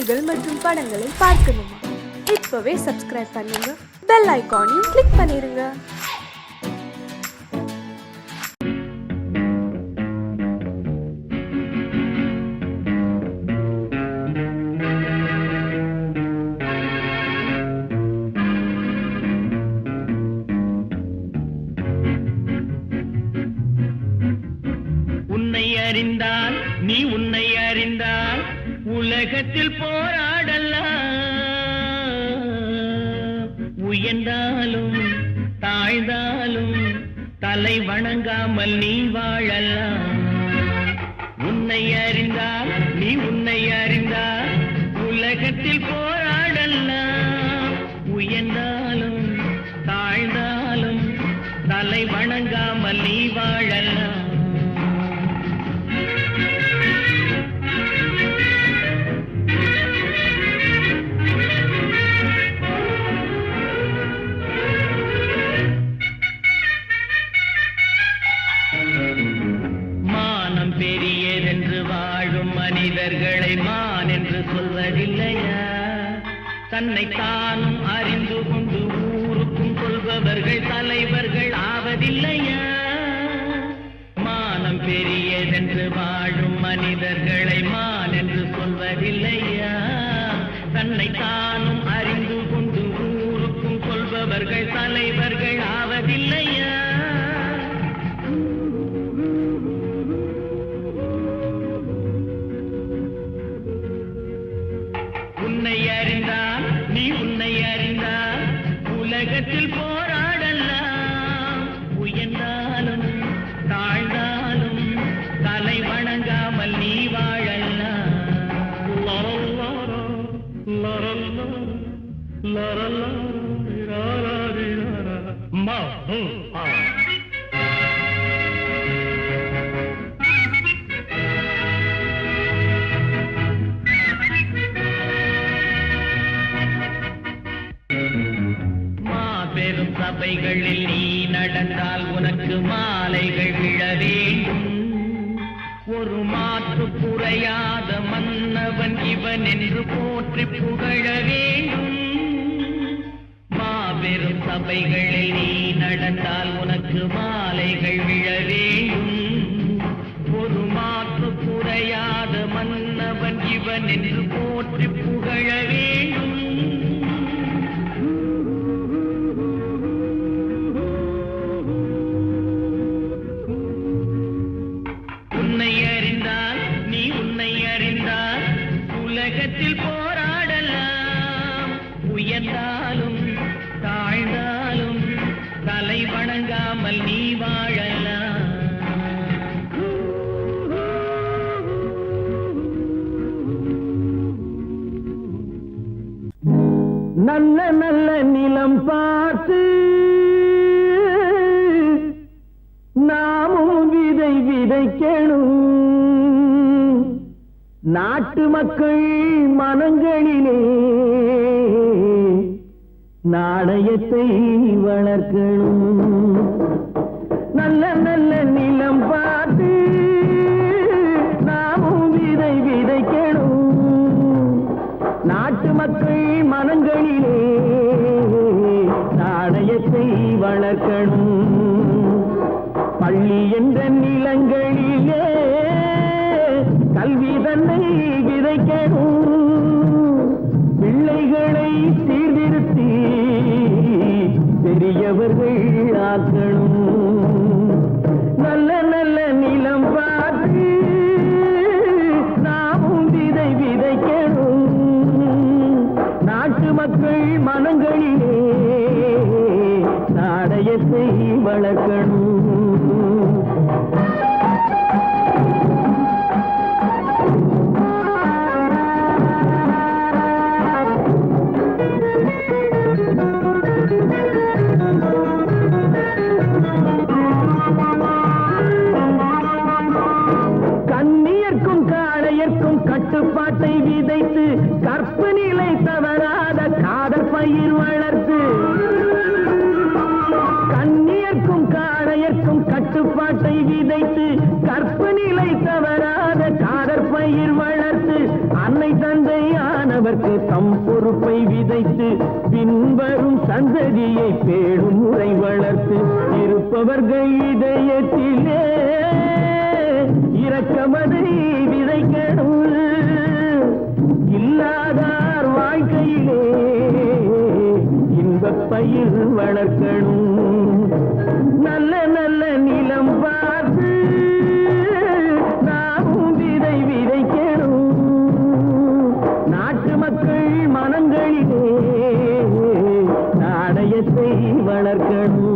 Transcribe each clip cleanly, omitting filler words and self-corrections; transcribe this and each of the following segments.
செய்திகள் மற்றும் படங்களை பார்க்கணுமா? இப்பவே சப்ஸ்கிரைப் பண்ணுங்க, பெல் ஐகானையும் கிளிக் பண்ணிருங்க. உன்னை அறிந்தால் நீ உன்னை அறிந்தால் உலகத்தில் போராடலாம். உயர்ந்தாலும் தாழ்ந்தாலும் தலை வணங்காமல் நீ வாழலாம். உன்னை அறிந்தால் நீ உன்னை அறிந்தால் உலகத்தில் போராடலாம். உயர்ந்தாலும் தாழ்ந்தாலும் தலை வணங்காமல் நீ வாழலாம். மானம் பெரியதென்று வாழும் மனிதர்களை மான் என்று சொல்வதில்லையா? தன்னை தானும் அறிந்து கொண்டு ஊருக்கும் சொல்பவர்கள் தலைவர்கள் ஆவதில்லையா? மானம் பெரியதென்று வாழும் மனிதர்களை மான் என்று சொல்வதில்லையா? தன்னை தானும் அறிந்து கொண்டு ஊருக்கும் சொல்பவர்கள் தலைவர்கள் ஆவதில்லையா? உன்னை அறிந்தால் நீ உன்னை அறிந்தால் உலகத்தில் போராடலாம். உயர்ந்தாலும் தாழ்ந்தாலும் தலை வணங்காமல் நீ வாழலாம். பெரும் சபைகளில் நீ நடந்தால் உனக்கு மாலைகள் விழ வேண்டும். ஒரு மாற்று குறையாத மன்னவன் இவன் என்று போற்றி புகழ வேண்டும். மாபெரும் சபைகளில் நீ நடந்தால் உனக்கு மாலைகள் விழ வேண்டும். ஒரு மாற்று குறையாத மன்னவன் இவன் என்று போற்றி புகழ வேண்டும். உன்னை அறிந்தால் நீ உன்னை அறிந்தால் உலகத்தில் போராடலாம். உயர்ந்தாலும் தாழ்ந்தாலும் தலை வணங்காமல் நீ வாழலாம். நல்ல நல்ல நிலம் பார்த்து நாமும் விதை விதைக்கணும். நாட்டு மக்கள் மனங்களிலே நாணயத்தை வளர்க்கணும். நல்ல நல்ல நிலம் பார்த்து நாமும் விதை விதைக்கணும். நாட்டு மக்கள் மனங்களிலே நாணயத்தை வளர்க்கணும். பள்ளி என்ற நிலங்களிலே கல்வி தன்னை விதைக்கணும். பிள்ளைகளை சீர்திருத்தி பெரியவர்கள் ஆக்கணும். நல்ல நல்ல நிலம் பார்த்து நாமும் விதை விதைக்கணும். நாட்டு மக்கள் மனங்களிலே நாணயத்தை வளர்க்கணும். கண்ணியர்க்கும் காளையர்க்கும் கட்டுப்பாட்டை விதைத்து கற்பு நிலை தவறாத காதல் பயிர் வளர்த்து. கண்ணியர்க்கும் காளையர்க்கும் கட்டுப்பாட்டை விதைத்து கற்பு நிலை தவறாத காதற் பயிர் வளர்த்து அன்னை தந்தையான கொண்டவர்க்கு தம் பொறுப்பை விதைத்து பின்வரும் சந்ததியை பேடும் முறை வளர்த்து இருப்பவர்கள் இதயத்திலே இரக்கமதை விதைக்கணும். இல்லாதார் வாழ்க்கையிலே இன்பப் பயிர் வளர்க்கணும். நல்ல நல்ல நிலம் பார்த்து நாமும் விதை விதைக்கணும். நாட்டு மக்கள் மனங்களிலே நாணயத்தை வளர்க்கணும்.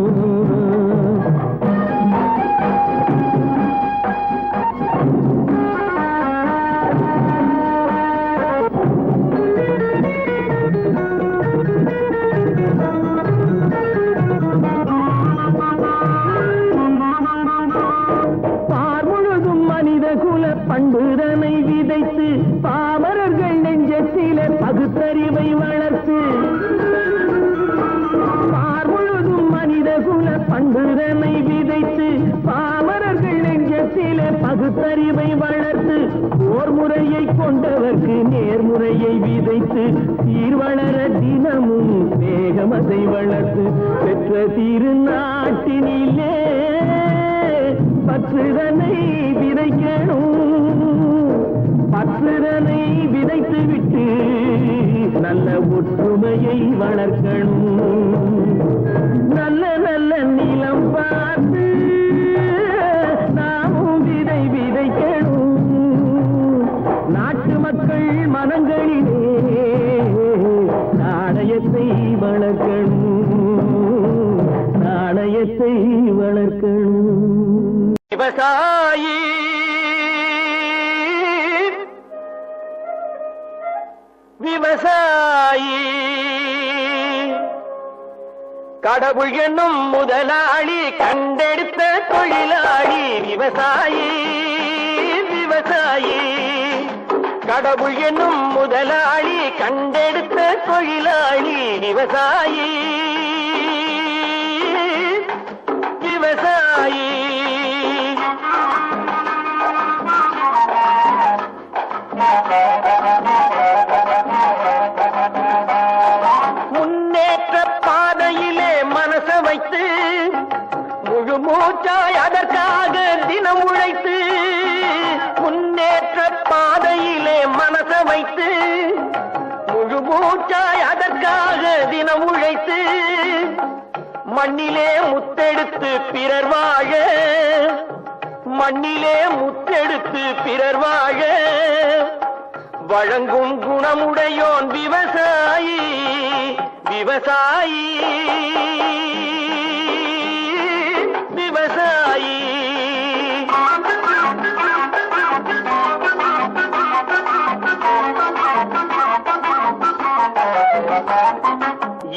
பண்புதனை விதைத்து பாமரர்கள் நெஞ்சத்திலே பகுத்தறிவை வளர்த்து பார்முழுதும் மனித குல பண்புதனை விதைத்து பாமரர்கள் நெஞ்சத்திலே பகுத்தறிவை வளர்த்து ஓர் முறையை கொண்டவர்க்கு நேர்முறையை விதைத்து சீர்வளர தினமும் வேகமதை வளர்த்து பெற்ற திருநாட்டினிலே பற்றுதனை விதைக்கணும். பற்றுதனை விதைத்து விட்டு நல்ல ஒற்றுமையை வளர்க்கணும். நல்ல நல்ல நிலம் பார்த்து நாமும் விதை விதைக்கணும். நாட்டு மக்கள் மனங்களிலே நாணயத்தை வளர்க்கணும். நாணயத்தை வளர்க்கணும். விவசாயி விவசாயி கடவுள் என்னும் முதலாளி கண்டெடுத்த தொழிலாளி விவசாயி விவசாயி கடவுள் என்னும் முதலாளி கண்டெடுத்த தொழிலாளி விவசாயி விவசாயி முன்னேற்ற பாதையிலே மனச வைத்து முழு மூச்சாய் அதற்காக தினம் உழைத்து முன்னேற்ற பாதையிலே மனச வைத்து முழு மூச்சாய் அதற்காக தினம் உழைத்து மண்ணிலே முத்தெடுத்து பிறர் வாழ மண்ணிலே முத்தெடுத்து பிறர் வாழ வழங்கும் குணமுடையோன் விவசாயி விவசாயி விவசாயி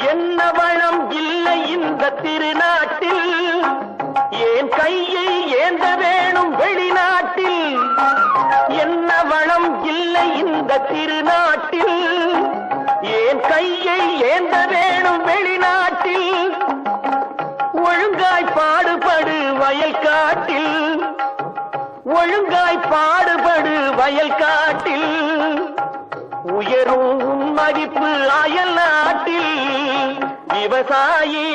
என்ன வளம் இல்லை இந்த திருநாட்டில் ஏன் கையை ஏந்த வேணும் வெளிநாட்டில் என்ன வளம் இல்லை இந்த திருநாட்டில் ஏன் கையை ஏந்த வேணும் வெளிநாட்டில் ஒழுங்காய் பாடுபடு வயல் காட்டில் ஒழுங்காய் பாடுபடு வயல் காட்டில் உயரும் மதிப்பு அயல் நாட்டில் விவசாயி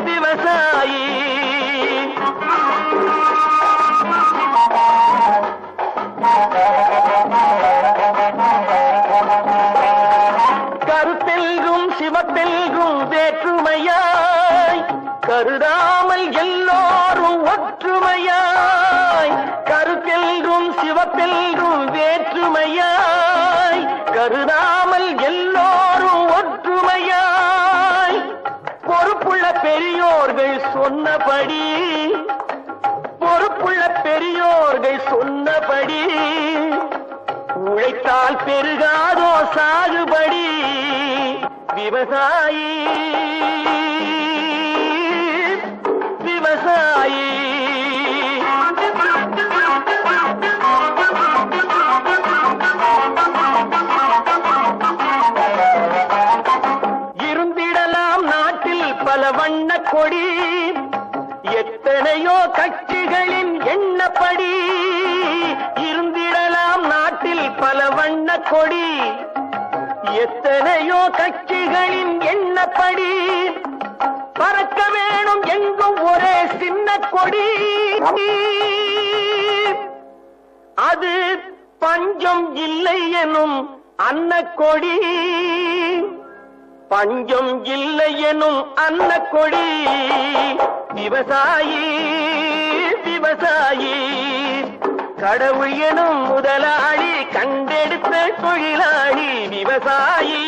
விவசாயி கருத்தெல்கும் சிவத்தெல்கும் வேற்றுமையாய் கருதாமல் எல்லோரும் ஒற்றுமையாய் கருத்தெல்கும் சிவத்தெல்கும் வேற்றுமையாய் கருதாமல் எல்லோரும் ஒற்றுமையாய் பொறுப்புள்ள பெரியோர்கள் சொன்னபடி பொறுப்புள்ள பெரியோர்கள் சொன்னபடி உழைத்தால் பெருகாதோ சாகுபடி விவசாயி விவசாயி இருந்திடலாம் நாட்டில் பல வண்ண கொடி எத்தனையோ கட்சிகளின் எண்ணப்படி இருந்திடலாம் நாட்டில் பல வண்ண கொடி எத்தனையோ கட்சிகளின் எண்ணப்படி பறக்க வேணும் எங்கும் ஒரே சின்ன கொடி. அது பஞ்சம் இல்லை எனும் அன்னக்கொடி. பஞ்சம் இல்லை எனும் அன்னக்கொடி. விவசாயி விவசாயி கடவுள் எனும் முதலாளி கண்டெடுத்த தொழிலாளி விவசாயி.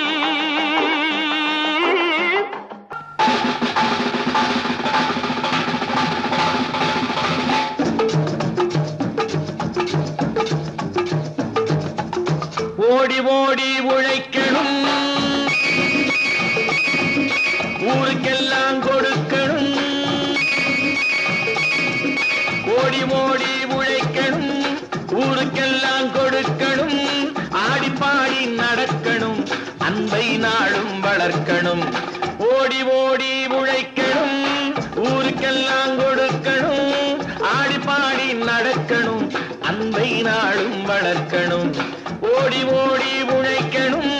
ஓடி ஓடி உழைக்கணும், ஊருக்கெல்லாம் கொடுக்கணும். ஓடி ஓடி உழைக்கணும், ஊருக்கெல்லாம் கொடுக்கணும். ஆடி பாடி நடக்கணும், அன்பை நாளும் வளர்க்கணும். ஓடி ஓடி உழைக்கணும், ஊருக்கெல்லாம் கொடுக்கணும். ஆடி பாடி நடக்கணும், அன்பை நாளும் வளர்க்கணும். ஓடி ஓடி உழைக்கணும்.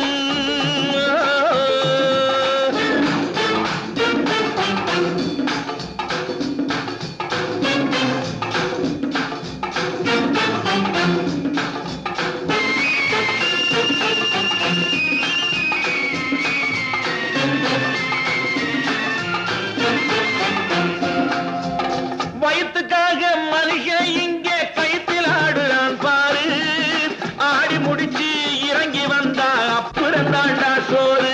வயிற்றுக்காக மனுஷன் இங்கே கைத்தில் ஆடுறான் பாரு. ஆடி முடிச்சு இறங்கி வந்தா அப்புறம் தாண்டா சோறு.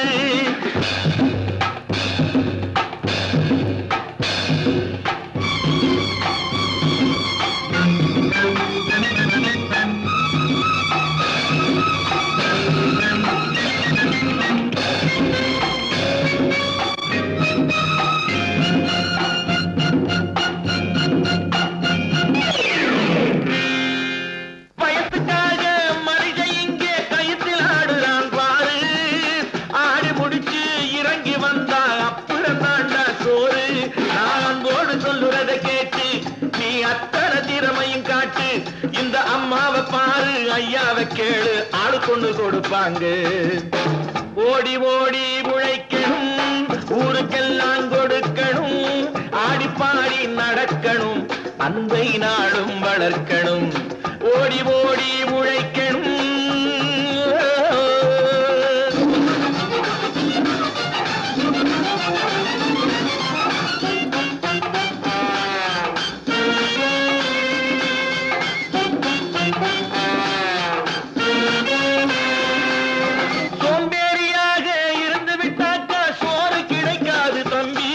இந்த அம்மாவை பாரு, ஐயாவை கேளு, ஆளு கொண்டு கொடுப்பாங்க. ஓடி ஓடி உழைக்கணும், ஊருக்கெல்லாம் கொடுக்கணும். ஆடி பாடி நடக்கணும், அன்பை நாளும் வளர்க்கணும். ஓடி ஓடி உழைக்கணும். சோம்பேறியாக இருந்து விட்டாக்கா சோறு கிடைக்காது தம்பி.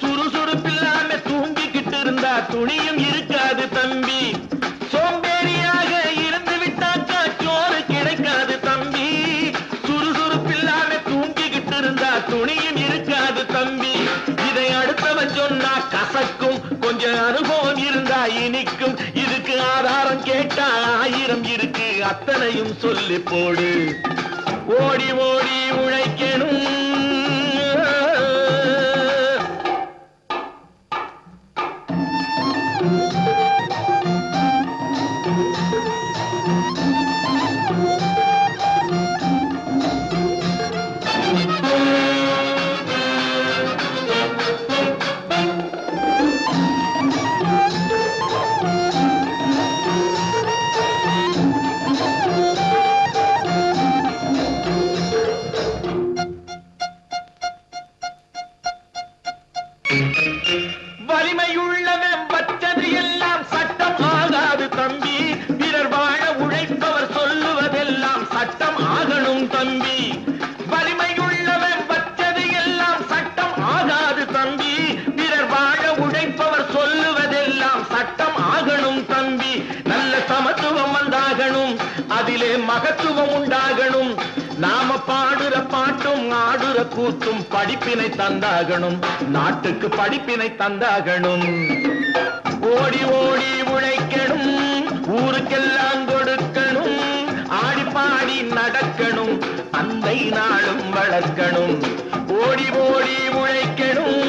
சுறுசுறுப்பில்லாம தூங்கிக்கிட்டு இருந்தா துணியும் இருக்காது தம்பி. சோம்பேறியாக இருந்து விட்டாக்கா சோறு கிடைக்காது தம்பி. சுறுசுறுப்பில்லாம தூங்கிக்கிட்டு இருந்தா துணியும் இருக்காது தம்பி. இதை அடுத்தவன் சொன்னா கசக்கும், கொஞ்சம் அனுபவம் இருந்தா இனிக்கும். இதுக்கு ஆதாரம் கேட்டா 1000 இருக்கு, அத்தனையும் சொல்லி போடு. ஓடி ஓடி உழைக்கணும். வலிமையுள்ளவன் வச்சது எல்லாம் சட்டம் ஆகாது தம்பி. பிறர் வாழ உழைப்பவர் சொல்லுவதெல்லாம் சட்டம் ஆகணும் தம்பி. வலிமையுள்ளவன் வச்சது எல்லாம் சட்டம் ஆகாது தம்பி. பிறர் வாழ உழைப்பவர் சொல்லுவதெல்லாம் சட்டம் ஆகணும் தம்பி. நல்ல சமத்துவம் வந்தாகணும், அதிலே மகத்துவம் உண்டாகணும். நாம பாடுற பாட்டும் ஆடுற கூத்தும் படிப்பினை தந்தாகணும், நாட்டுக்கு படிப்பினை தந்தாகணும். ஓடி ஓடி உழைக்கணும், ஊருக்கெல்லாம் கொடுக்கணும். ஆடி பாடி நடக்கணும், அன்பை நாளும் வளர்க்கணும். ஓடி ஓடி உழைக்கணும்.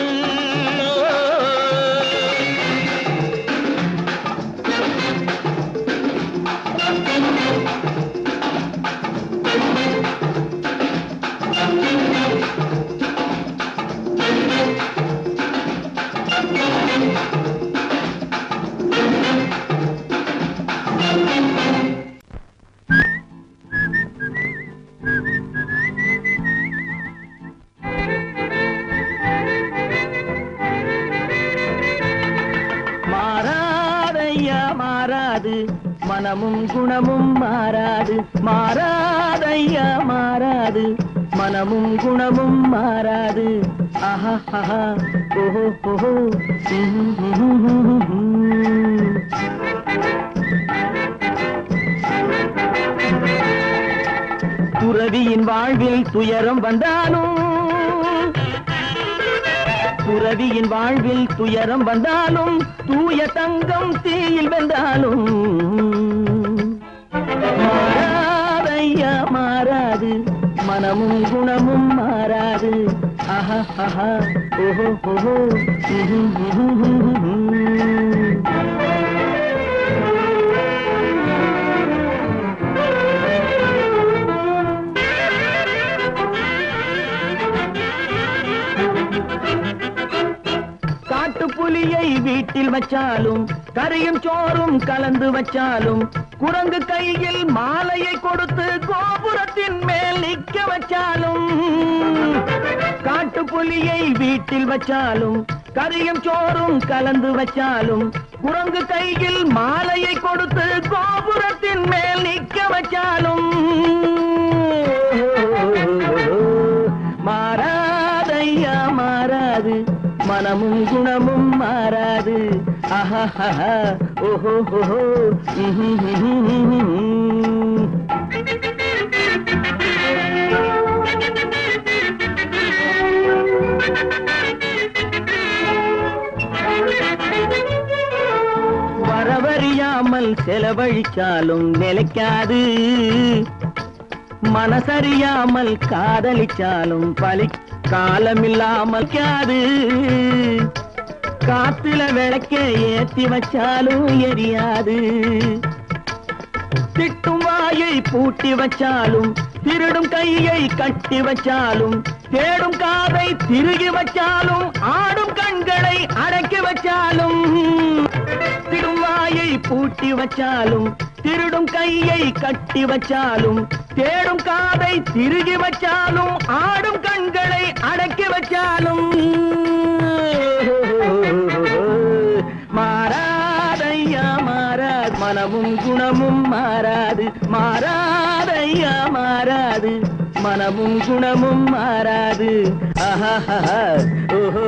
குணமும் மாறாது மாறாதையா மாறாது மனமும் குணமும் மாறாது ஆஹா ஆஹா ஓஹோ ஓஹோ துறவியின் வாழ்வில் துயரம் வந்தாலும் துறவியின் வாழ்வில் துயரம் வந்தாலும் தூய தங்கம் தீயில் வென்றாலும் மாறாதையா மாறாது மனமும் குணமும் மாறாது ஆஹா ஆஹா ஓஹோ ஓஹோ புலியை வீட்டில் வச்சாலும் கறியும் சோறும் கலந்து வச்சாலும் குரங்கு கையில் மாலையை கொடுத்து கோபுரத்தின் மேல் நிற்க வச்சாலும் காட்டு புலியை வீட்டில் வச்சாலும் கறியும் சோறும் கலந்து வச்சாலும் குரங்கு கையில் மாலையை கொடுத்து கோபுரத்தின் மேல் நிற்க வச்சாலும் மாறாதையா மாறாது மனமும் குணமும் மாறாது ஆஹா ஆஹா ஓஹோ ஓஹோ வரவறியாமல் செலவழிச்சாலும் நிலைக்காது மனசறியாமல் காதலிச்சாலும் பலி காலமில்லாமல் காது காத்துல விளக்க ஏத்தி வச்சாலும் எரியாது திட்டும் வாயை பூட்டி வச்சாலும் திருடும் கையை கட்டி வச்சாலும் தேடும் காதை திருகி வச்சாலும் ஆடும் கண்களை அடக்கி வச்சாலும் திடும் வாயை பூட்டி வச்சாலும் திருடும் கையை கட்டி வச்சாலும் தேடும் காதை திருகி வச்சாலும் ஆடும் கண்களை அடக்கி வச்சாலும் மாறாதையா மாறாது மனமும் குணமும் மாறாது மாறாதையா மாறாது மனமும் குணமும் மாறாது ஆஹா ஓஹோ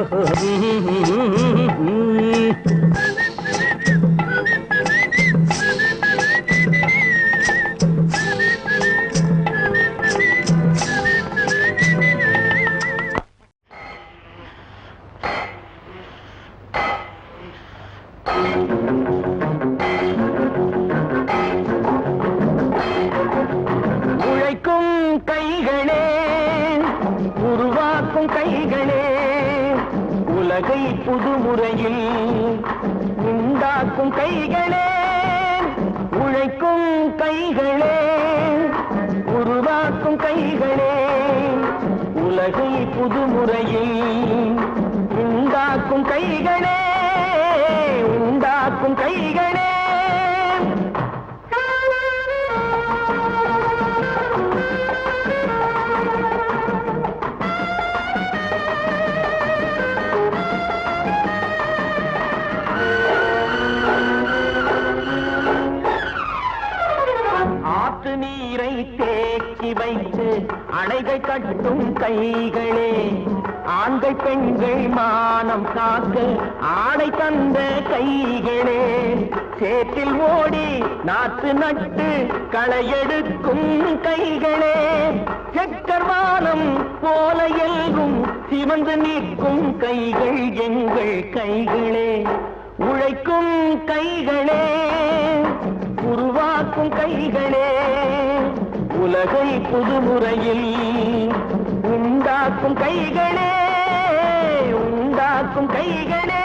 உழைக்கும் கைகளே உருவாக்கும் கைகளே உலகை புதுமுறையில் உண்டாக்கும் கைகளே உழைக்கும் கைகளே உருவாக்கும் கைகளே உலகை புதுமுறையில் உண்டாக்கும் கைகளே உண்டாக்கும் கைகளே ஆற்று நீரை தேக்கி வைத்து அணைகள் கட்டும் கைகளே ஆண்கள் பெண்கள் மானம் காக்க ஆடை தந்த கைகளே சேற்றில் ஓடி நாற்று நட்டு களையெடுக்கும் கைகளே செக்கர்வானம் போல எல்கும் சிவந்து நிற்கும் கைகள் எங்கள் கைகளே உழைக்கும் கைகளே உருவாக்கும் கைகளே உலகை புதுமுறையில் உண்டாக்கும் கைகளே உண்டாக்கும் கைகளே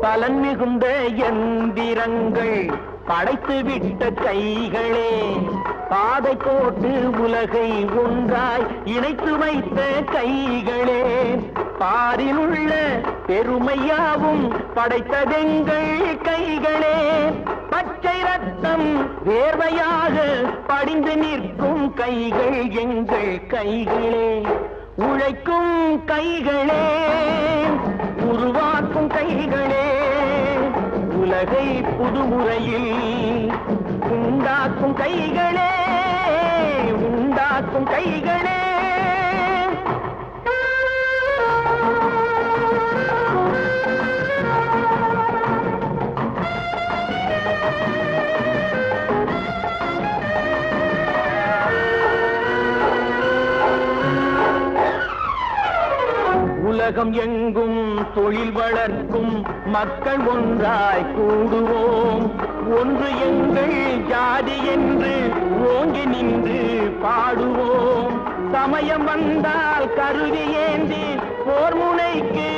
பலன் மிகுந்த எந்திரங்கள் படைத்து விட்ட கைகளே பாதை போட்டு உலகை ஒன்றாய் இணைத்து வைத்த கைகளே, பாரில் உள்ள பெருமையாவும் படைத்ததெங்கள் கைகளே. பச்சை ரத்தம் வேர்வையாக படிந்து நிற்கும் கைகள் எங்கள் கைகளே. உழைக்கும் கைகளே, உருவாக்கும் கைகளே, உலகை புதுமுறையில் உண்டாக்கும் கைகளே, உண்டாக்கும் கைகளே. உலகம் எங்கும் தொழில் வளர்க்கும் மக்கள் ஒன்றாய் கூடுவோம். ஒன்று எங்கள் ஜாதி என்று ஓங்கி நின்று பாடுவோம். சமயம் வந்தால் கருவி ஏந்தி போர் முனைக்கு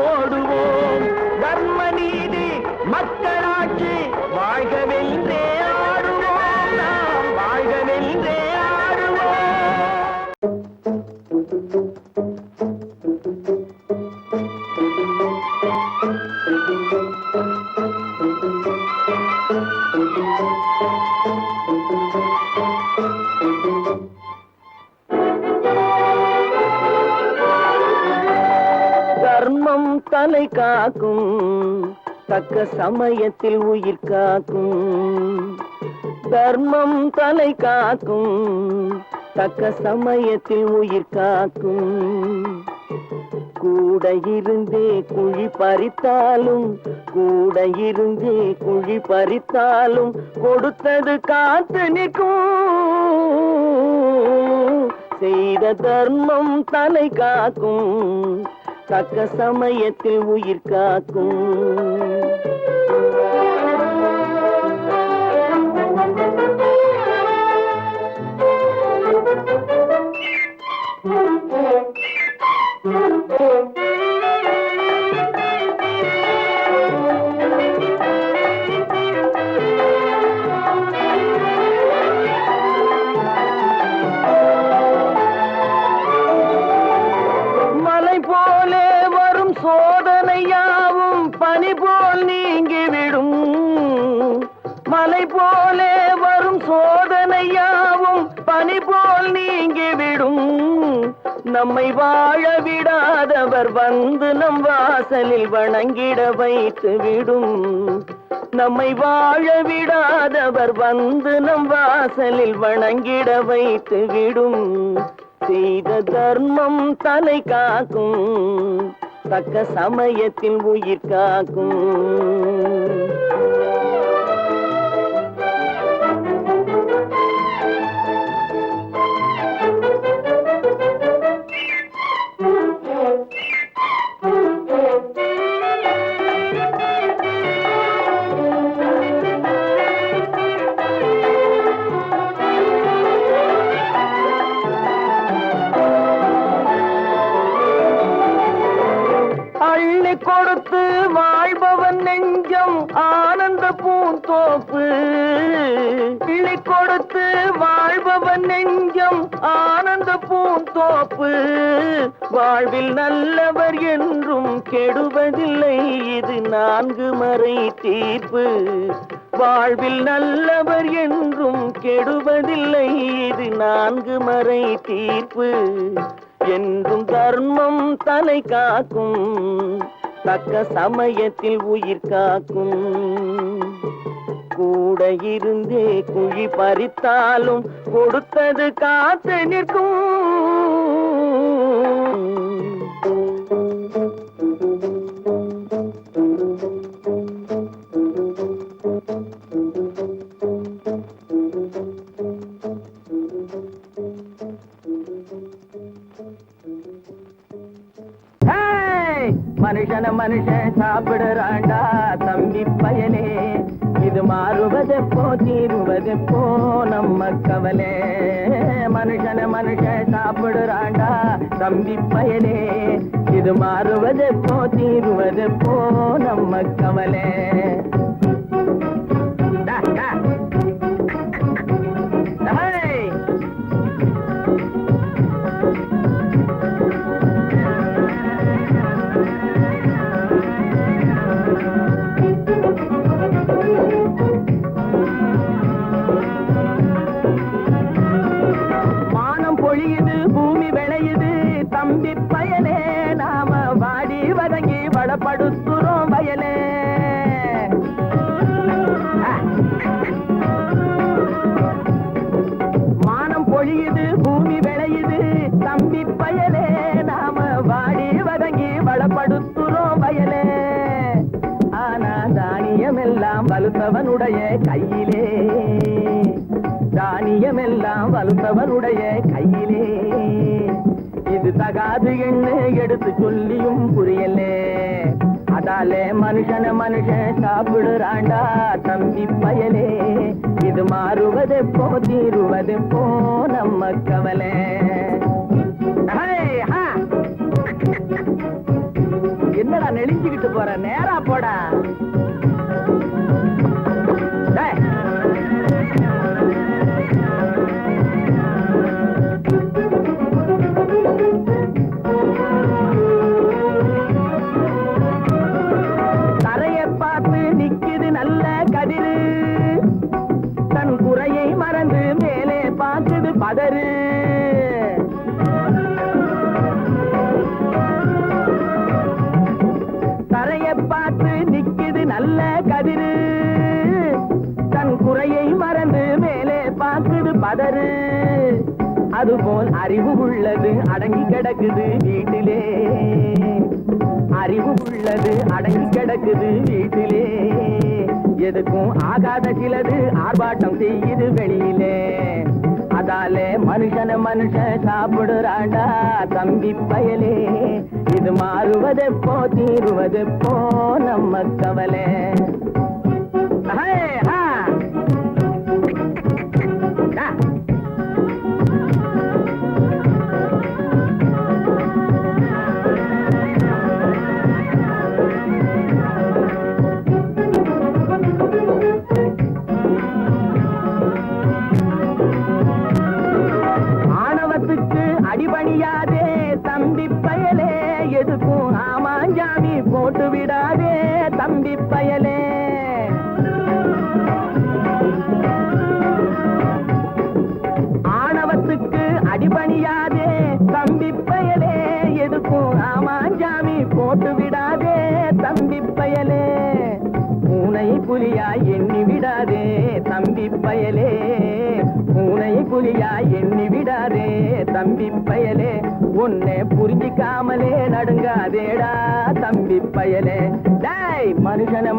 ஓடுவோம். தர்ம நீதி மக்களாட்சி வாழ்கவென்றே ஆடுவோம். நாம் வாழ்கவென்றே ஆடுவோம். தர்மம் தலை காக்கும், தக்க சமயத்தில் உயிர் காக்கும். தர்மம் தலை காக்கும், தக்க சமயத்தில் உயிர் காக்கும். கூட இருந்தே குழி பறித்தாலும், கூட இருந்தே குழி பறித்தாலும் கொடுத்தது காத்து நிற்கும். செய்த தர்மம் தலை காக்கும், தக்க சமயத்தில் உயிர் காக்கும். மலை போலே வரும் சோதனையாவும் பனி போல் நீங்கிவிடும். மலை போலே வரும் சோதனையாவும் பனி போல் நீங்கிவிடும். நம்மை வாழ விடாதவர் வந்து நம் வாசலில் வணங்கிட வைத்து விடும். நம்மை வாழ விடாதவர் வந்து நம் வாசலில் வணங்கிட வைத்து விடும். செய்த தர்மம் தலை காக்கும், தக்க சமயத்தில் உயிர் காக்கும். அள்ளி கொடுத்து வாழ்பவன் நெஞ்சம் ஆனந்த பூந்தோப்பு. அள்ளி கொடுத்து வாழ்பவன் நெஞ்சம் ஆனந்த பூந்தோப்பு. வாழ்வில் நல்லவர் என்றும் கெடுவதில்லை, இது 4 மறை தீர்ப்பு. வாழ்வில் நல்லவர் என்றும் கெடுவதில்லை, இது 4 மறை தீர்ப்பு. என்றும் தர்மம் தலை காக்கும், தக்க சமயத்தில் உயிர் காக்கும். கூட இருந்தே குழி பறித்தாலும் கொடுத்தது காத்து நிற்கும். மனுஷன மனுஷன் சாப்பிடுறாண்டா தம்பி பயலே. இது மாறுவதெப்போ தீருவதெப்போ நம்ம கவலை. மனுஷன மனுஷன் சாப்பிடுறாண்டா தம்பி பயலே. இது மாறுவதெப்போ தீருவதெப்போ நம்ம கவலை. தானியமெல்லாம் வலுத்தவனுடைய கையிலே, தானியமெல்லாம் வலுத்தவனுடைய கையிலே. இது தகாது என்ன எடுத்து சொல்லியும் புரியலே. அதாலே மனுஷன் சாப்பிடுறாண்டா தம்பி பயலே. இது மாறுவதெப்போ தீருவதெப்போ நம்ம கவலை. என்னடா நெளிஞ்சுக்கிட்டு போற, நேரா போடா. தரையை பார்த்து நிக்குது நல்ல கதிரு, தன் குறையை மறந்து மேலே பார்க்குது பதறு. தரையை பார்த்து நிக்குது நல்ல கதிரு, தன் குறையை மறந்து மேலே பார்க்குது பதறு. அதுபோல் அறிவு உள்ளது அடங்கி கிடக்குது வீட்டிலே, அறிவு உள்ளது அடங்கி கிடக்குது வீட்டிலே. எதுக்கும் ஆகாத சிலது ஆர்ப்பாட்டம் செய்யுது வெளியிலே. அதாலே மனுஷன் சாப்பிடுறாண்டா தம்பி பயலே. இது மாறுவதெப்போ தீருவதெப்போ நம்ம கவலை. அடிபணியாதே தம்பி பயலே, எதுக்கும் ஆமாஞ்சாமி போட்டு விடாதே தம்பி பயலே. ஆணவத்துக்கு அடிபணியாதே தம்பி பயலே, எதுக்கும் ஆமாஞ்சாமி போட்டு விடாதே தம்பி பயலே. பூனை புலியா எண்ணி விடாதே தம்பி பயலே, பூனை புலியா எண்ணி விடாதே தம்பி பயலே. உன்னை புரிஞ்சிக்காமலே நடுங்காதேடா தம்பி பயலே. டேய் மனுஷன்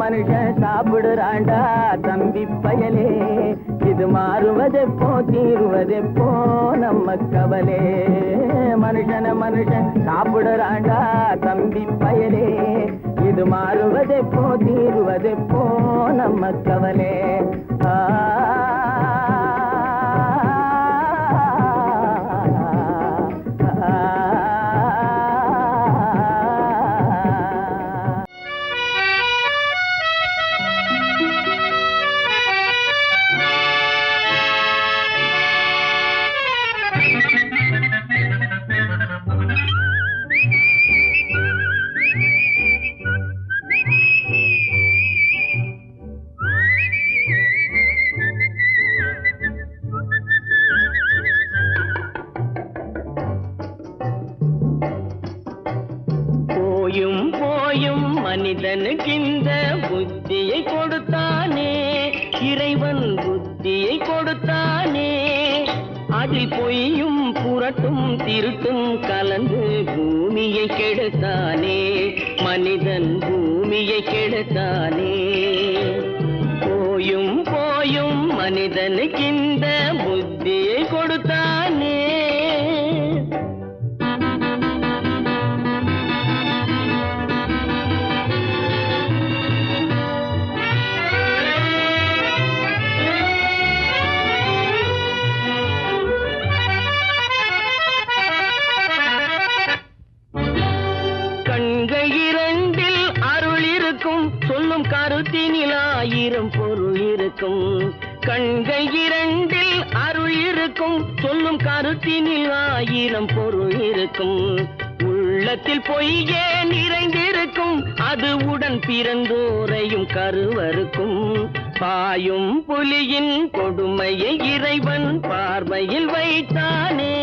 சாப்பிடுறாண்டா தம்பி பயலே. இது மாறுவதெப்போ தீருவதெப்போ நம்ம கவலை. மனுஷன் சாப்பிடுறாண்டா தம்பி பயலே. இது மாறுவதெப்போ தீருவதெப்போ நம்ம கவலை. மனிதனுக்கிந்த புத்தியை கொடுத்தானே இறைவன், புத்தியை கொடுத்தானே. அதில் பொய்யும் புரட்டும் திருட்டும் கலந்து பூமியை கெடுத்தானே மனிதன், பூமியை கெடுத்தானே. போயும் மனிதனுக்கிந்த புத்தியை கொடுத்தானே. சொல்லும் கருத்தினில் ஆயிரம் பொருள் இருக்கும். கண்கள் இரண்டில் அருள் இருக்கும், சொல்லும் கருத்தினில் ஆயிரம் பொருள் இருக்கும். உள்ளத்தில் பொய்யே நிறைந்திருக்கும், அது உடன் பிறந்தோரையும் கருவருக்கும். பாயும் புலியின் கொடுமையை இறைவன் பார்வையில் வைத்தானே,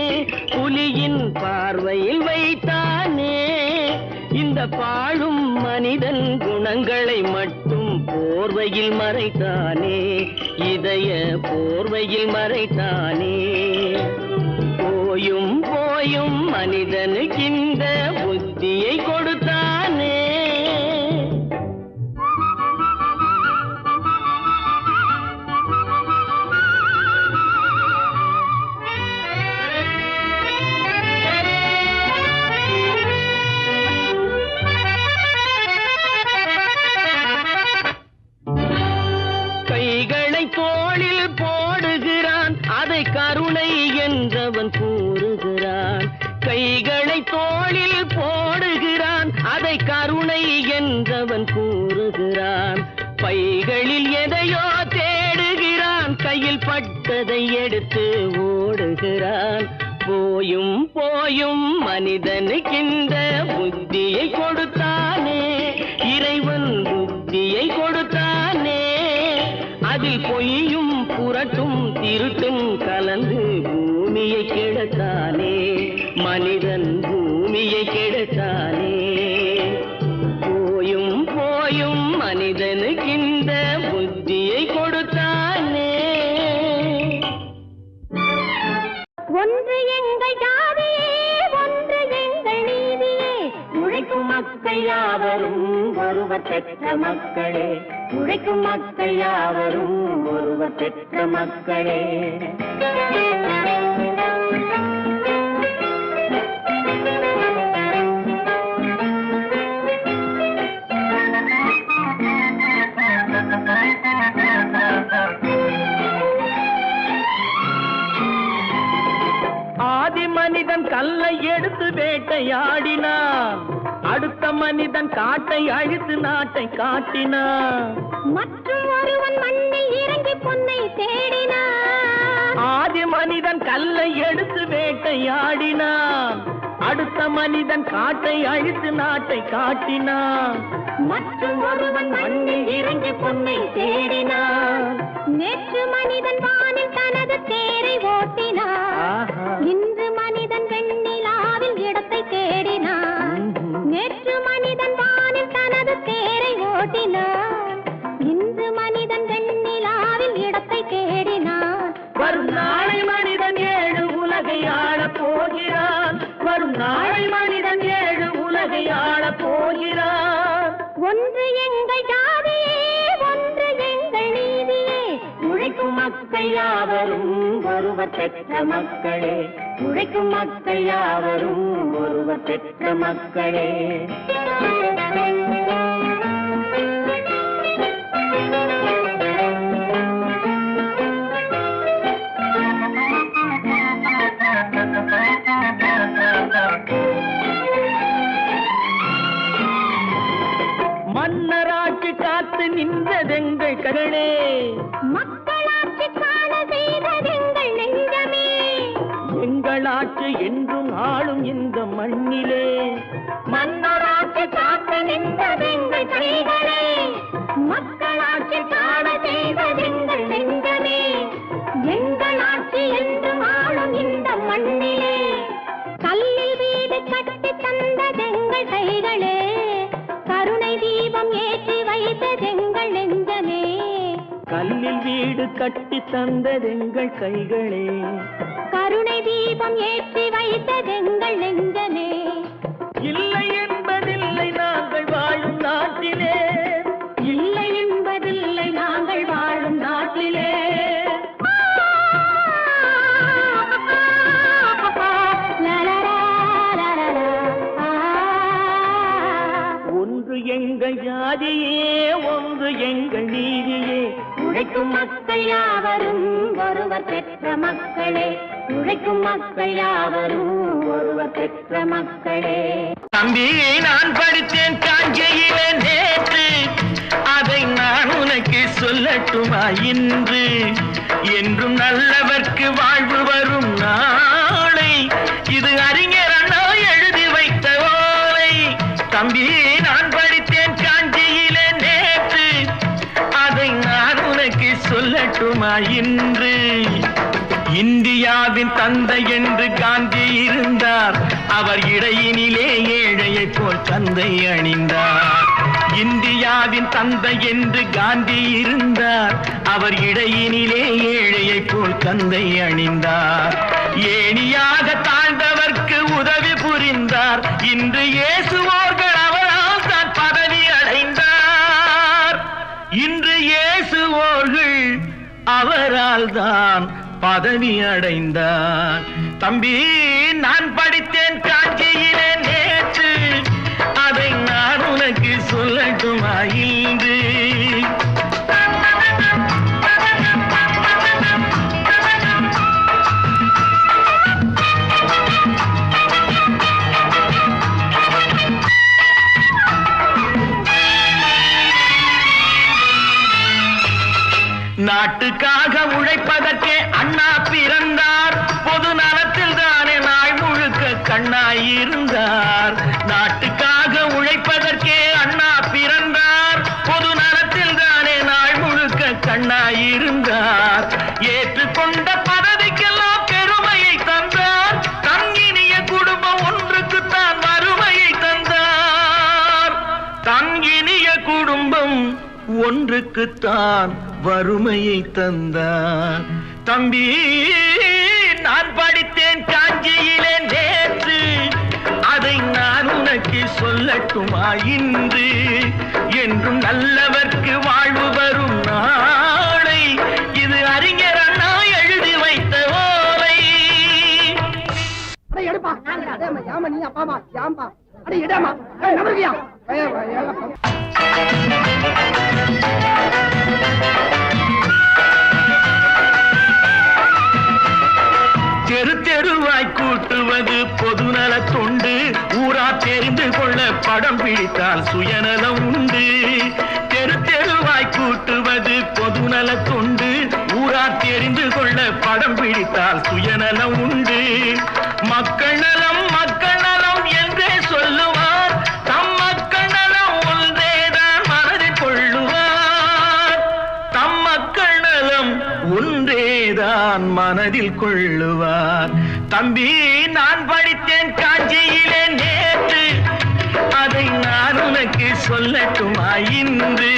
புலியின் பார்வையில் வைத்தானே. இந்த பாழும் மனிதன் குணங்களை மட்டும் போர்வையில் மறைத்தானே, இதய போர்வையில் மறைத்தானே. போயும் மனிதனுக்கு இந்த புத்தியை கொடுத்தானே. என்றவன் கூறுகிறான். பைகளில் எதையோ தேடுகிறான், கையில் பட்டதை எடுத்து ஓடுகிறான். போயும் போயும் மனிதனுக்கின்ற புத்தியை கொடுத்தானே, இறைவன் புத்தியை கொடுத்தானே. அதில் பொய்யும் புரட்டும் திருட்டும் கலந்து பூமியை கெடுத்தானே, மனிதன் பூமியை கெடுத்தானே. போயும் போயும் மனிதனுக்கின்ற புத்தியை கொடுத்தானே. ஒன்று எங்கள் ஜாதியே, ஒன்று எங்கள் நீதியே, உழைக்கும் மக்கள் யாவரும் ஒருவர் பெற்ற மக்களே, உழைக்கும் மக்கள் யாவரும் ஒருவர் பெற்ற மக்களே. ஆதி மனிதன் கல்லை எடுத்து வேட்டையாடினான், அடுத்த மனிதன் காட்டை அழித்து நாட்டை காட்டினான். மற்றும் ஒருவன் மண்ணில் இறங்கி பொன்னை தேடினான். ஆதி மனிதன் கல்லை எடுத்து வேட்டையாடினான், அடுத்த மனிதன் காட்டை அழித்து நாட்டை காட்டினான். மற்றும் ஒருவன் மண்ணில் இறங்கி பொன்னை தேடினான். நேற்று மனிதன் வானில் தனது தேரை ஓட்டினான், இன்று மனிதன் வெண்ணிலாவில் இடத்தை தேடினான். நேற்று மனிதன் வானில் தனது தேரை ஓட்டினான், இன்று மனிதன் வெண்ணிலாவில் இடத்தை தேடினான். வரும் நாளை மனிதன் 7 உலகை ஆளப் போகிறான், வரும் நாளை மனிதன் 7 உலகை ஆளப் போகிறான். ஒன்று எங்கள் ஜாதியே, ஒன்று எங்கள் நீதியே, உழைக்கும் மக்கள் யாவரும் ஒருவர் பெற்ற மக்களே, உழைக்கும் மக்கள் யாவரும் ஒருவர் பெற்ற மக்களே. மன்னராட்சி காத்து நின்றதெங்கள் கரணே, மக்களாட்சி காண செய்ததெங்கள் நெஞ்சமே, எங்கள் ஆட்சி என்றும் ஆளும் இந்த மண்ணிலே. மன்னராட்சி காத்து நின்றதெங்கள் கைகளே, மக்களாட்சி காண செய்ததெங்கள் நெஞ்சமே, எங்கள் ஆட்சி என்றும் ஆளும் இந்த மண்ணிலே. கல்லில் வீடு கட்டி தந்ததெங்கள் கைகளே, கருணை தீபம் ஏற்றி வைத்ததெங்கள் நெஞ்சமே. கல்லில் வீடு கட்டி தந்ததெங்கள் கைகளே, கருணை தீபம் ஏற்றி வைத்ததெங்கள் நெஞ்சமே. இல்லை என்பதில்லை நாங்கள் வாழும் நாட்டிலே, இல்லை என்பதில்லை நாங்கள் வாழும் நாட்டிலே. ஒன்று எங்கள் ஜாதியே, ஒன்று எங்கள் நீதியே, உழைக்கும் மக்கள் யாவரும் ஒருவர் பெற்ற மக்களே, உழைக்கும் மக்கள் யாவரும் ஒருவர் பெற்ற மக்களே. தம்பி நான் படித்தேன் காஞ்சியிலே நேற்று, அதை நான் உனக்கு சொல்லட்டுமா இன்று? என்றும் நல்லவர்க்கு வாழ்வு வரும் நாளை, இது அறிஞர் அண்ணா எழுதி வைத்த ஓலை. தம்பி நான் படித்தேன் காஞ்சியிலே நேற்று, அதை நான் உனக்கு சொல்லட்டுமா இன்று? இந்தியாவின் தந்தை என்று காந்தி இருந்தார், அவர் இடையினிலே ஏழையை போல் தந்தை அணிந்தார். இந்தியாவின் தந்தை என்று காந்தி இருந்தார், அவர் இடையினிலே ஏழையை போல் தந்தை அணிந்தார். ஏணியாக தாழ்ந்தவர்க்கு உதவி புரிந்தார், இன்று இயேசுவோர்கள் அவரால் தான் பதவி அடைந்தார். இன்று இயேசுவோர்கள் அவரால் தான் பதவி அடைந்தார். தம்பி நான் படித்தேன் காஞ்சியிலே நேற்று, அதை நான் உனக்கு சொல்லட்டுமா இன்று? நாட்டுக்காக உழைப்பதற்கே அண்ணா பிறந்தார், பொது நலத்தில் தானே நாள் முழுக்க கண்ணாயிருந்தார். நாட்டுக்காக உழைப்பதற்கே அண்ணா பிறந்தார், பொது நலத்தில் தானே நாள் முழுக்க கண்ணாயிருந்தார். ஏற்றுக்கொண்ட பதவிக்கெல்லாம் பெருமையை தந்தார், தங்கினிய குடும்பம் ஒன்றுக்குத்தான் வறுமையை தந்தார். தங்கினிய குடும்பம் ஒன்றுக்குத்தான் வறுமையை தந்தார். தம்பி, நான் படித்தேன் காஞ்சியிலே நேற்று, அதை நான் உனக்கு சொல்லட்டுமா இன்று? என்றும் நல்லவர்க்கு வாழ்வு வரும் நாளை, இது அறிஞர் அண்ணா எழுதி வைத்த ஓலை. தெரு தெருவாய் கூட்டுவது பொதுநல தொண்டு, ஊரா தெரிந்து கொள்ள படம் பிடித்தால் சுயநலம் உண்டு. தெரு தெருவாய் கூட்டுவது பொதுநல தொண்டு, ஊரா தெரிந்து கொள்ள படம் பிடித்தால் சுயநலம் உண்டு. மக்கள் நலம் என்றே சொல்லுவார், தம் மக்கள் நலம் ஒன்றேதான் மனதில் கொள்ளுவார். தம் மக்கள் நலம் ஒன்றேதான் மனதில் கொள்ளுவார். தம்பி, நான் படித்தேன் காஞ்சியிலே நேற்று, அதை நான் உனக்கு சொல்லட்டுமா இன்று?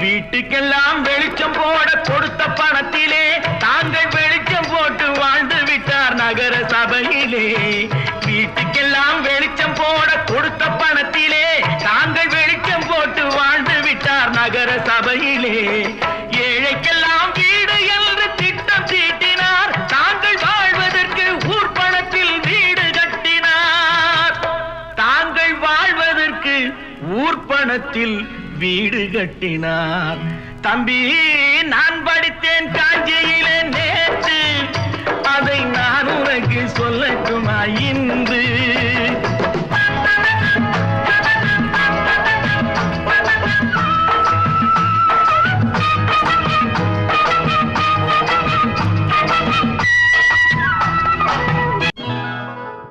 வீட்டுக்கெல்லாம் வெளிச்சம் போட கொடுத்த பணத்திலே தாங்கள் வெளிச்சம் போட்டு வாழ்ந்து விட்டார் நகர சபையிலே. வீட்டுக்கெல்லாம் வெளிச்சம் போட கொடுத்த பணத்திலே தாங்கள் வெளிச்சம் போட்டு வாழ்ந்து விட்டார் நகர சபையிலே. ஏழைக்கெல்லாம் வீடு என்று திட்டம் தீட்டினார், தாங்கள் வாழ்வதற்கு ஊர் பணத்தில் வீடு கட்டினார். தாங்கள் வாழ்வதற்கு ஊர் பணத்தில் வீடு கட்டினார். தம்பி, நான் படித்தேன் காஞ்சியிலே நேற்று, அதை நான் உனக்கு சொல்லட்டுமா இன்று?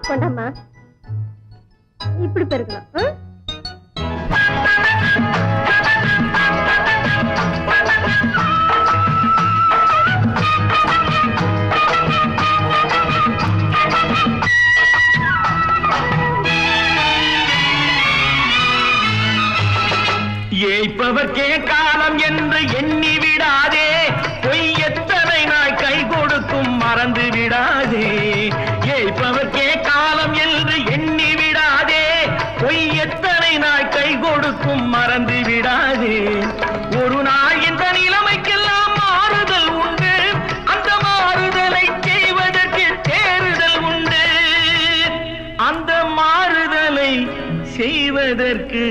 கொண்டம்மா, இப்படி பெருக்கணும். ஏய்ப்பவர்க்கே காலம் என்று எண்ணி விடாதே, பொய் எத்தனை நாய் கை கொடுக்கும் மறந்து விடாதே. ஏய்ப்பவர்க்கே காலம் என்று எண்ணி விடாதே, பொய் எத்தனை நாய் கை கொடுக்கும் மறந்து விடாதே. ஒரு நாள் இந்த நிலைமைக்கெல்லாம் மாறுதல் உண்டு, அந்த மாறுதலை செய்வதற்கு தேறுதல் உண்டு. அந்த மாறுதலை செய்வதற்கு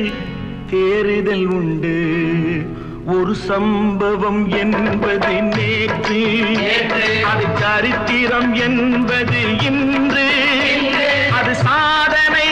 தேறுதல் உண்டு. ஒரு சம்பவம் என்பது நேற்று, அது சரித்திரம் என்பது இன்று. அது சாதனை